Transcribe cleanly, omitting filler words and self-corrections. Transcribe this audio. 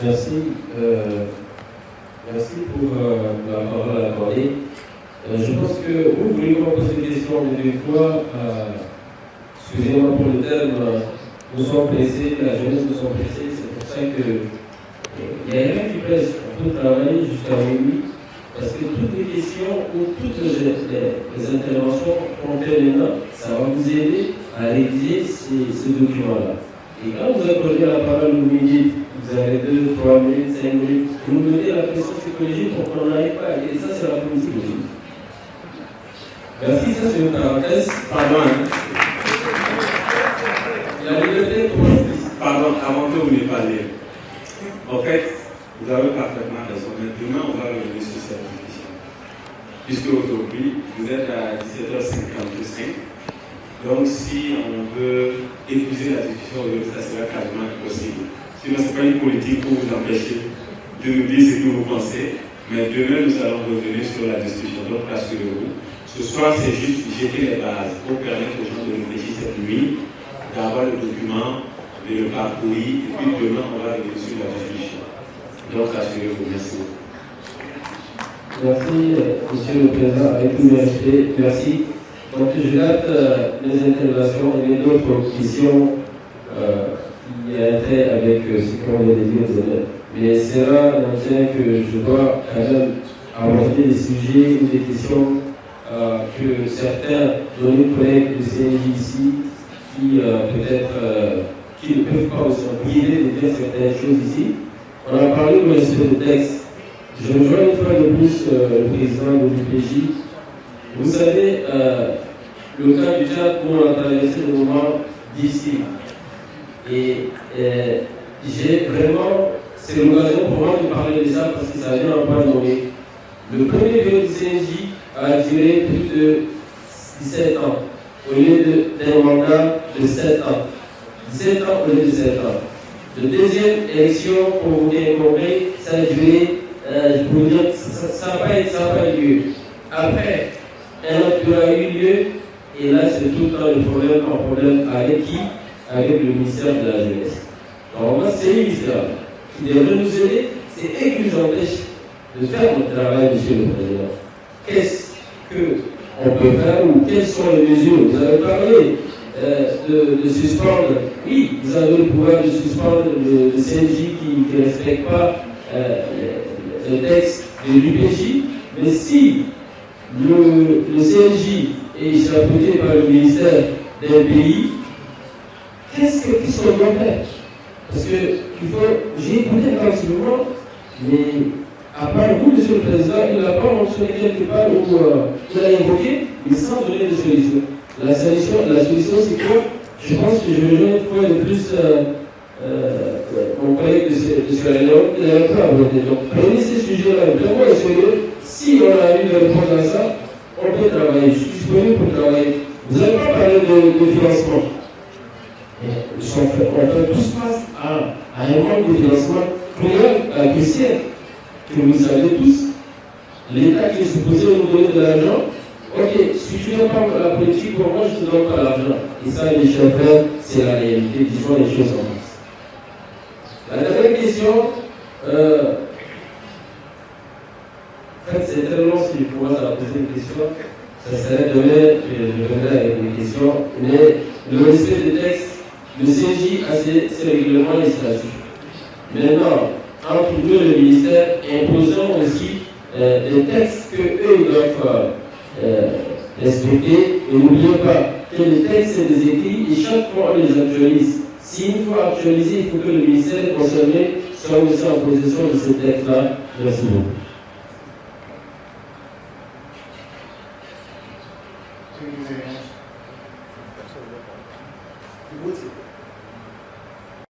Merci. Merci pour la parole accordée. Je pense que vous voulez qu'on pose une question, mais des fois, excusez-moi pour le terme, nous sommes pressés, la jeunesse nous sommes pressés, c'est pour ça que il n'y a rien qui presse. On peut travailler jusqu'à minuit, parce que toutes les questions ou toutes les interventions qu'on fait maintenant, ça va vous aider à réviser ces documents-là. Et quand vous accordez la parole au midi, vous avez 2, 3 minutes, 5 minutes, vous nous donnez la pression psychologique pour qu'on n'arrive pas. Et ça, c'est la politique aussi. Merci, ça c'est une parenthèse. Pardon. La liberté commence. Pardon, avant que vous ne parliez. En fait, vous avez parfaitement raison. Mais demain, on va revenir sur cette question. Puisque aujourd'hui, vous êtes à 17h55. Donc, si on veut épuiser la discussion aujourd'hui, ça sera quasiment impossible. Sinon, ce n'est pas une politique pour vous empêcher de nous dire ce que vous pensez. Mais demain, nous allons revenir sur la discussion. Donc, rassurez-vous. Ce soir, c'est juste jeter les bases pour permettre aux gens de réfléchir cette nuit, d'avoir le document, de le parcourir, et puis demain, on va revenir sur la discussion. Donc, rassurez-vous. Merci. Merci, Monsieur le Président, avec tout le respect. Merci. Donc, je gâte les interventions et les autres questions qui traient avec ce qu'on vient de dire. Mais c'est là, que je dois quand même aborder des sujets ou des questions que certains de nos collègues de CNJ ici, qui peut-être qui ne peuvent pas se priver de dire certaines choses ici. On a parlé du respect de texte. Je rejoins une fois de plus le président de l'UPJ. Vous savez, le cas du Tchad, où on a traversé des moments difficiles. Et j'ai vraiment, c'est l'occasion pour moi de parler de ça parce que ça vient en point nommé. Le premier bureau du CNJ a duré plus de 17 ans, au lieu d'un mandat de 7 ans. 17 ans au lieu de 7 ans. La deuxième élection, pour vous bien compris, ça a duré, je peux vous dire, ça n'a pas eu lieu. Après, un autre bureau a eu lieu, et là, c'est tout le temps un problème avec qui? Avec le ministère de la Jeunesse. Alors, moi, c'est le ministère qui devrait nous aider, c'est eux qui nous empêchent de faire notre travail, Monsieur le Président. Qu'est-ce qu'on peut faire ou quelles sont les mesures? Vous avez parlé de suspendre. Oui, vous avez le pouvoir de suspendre le CNJ qui ne respecte pas le texte de l'UPJ, mais si le CNJ est chapeauté par le ministère d'un pays, qu'est-ce qu'on doit faire? Parce que j'ai écouté attentivement, mais à part vous, Monsieur le Président, il n'a pas mentionné quelque part où il a évoqué, mais sans donner de solution. La solution c'est quoi? Je pense que je rejoins une fois de plus mon collègue de Sierra Leone, il a un peu abordé. Donc prenez ces sujets-là vraiment sérieux. Si on a eu des réponses à ça, on peut travailler. Je suis disponible pour travailler. Vous n'avez pas parlé de financement. On fait tous face à un manque de financement crucial que vous savez tous. L'État qui est supposé nous donner de l'argent, ok, si tu n'as pas la politique, pour moi, je ne te donne pas l'argent. Et ça, mes chers frères, c'est la réalité. Disons les choses en face. La dernière question, en fait, c'est très long si je commence à poser une question. Ça serait demain, je reviendrai avec des questions. Mais le respect des textes, le CNJ a ses règlements législatifs. Maintenant, entre nous et le ministère, imposons aussi des textes qu'eux doivent respecter. Et n'oubliez pas que les textes, c'est des écrits et chaque fois on les actualise. Si une fois actualisé, il faut que le ministère concerné soit aussi en possession de ces textes-là. Merci beaucoup. Thank you very much.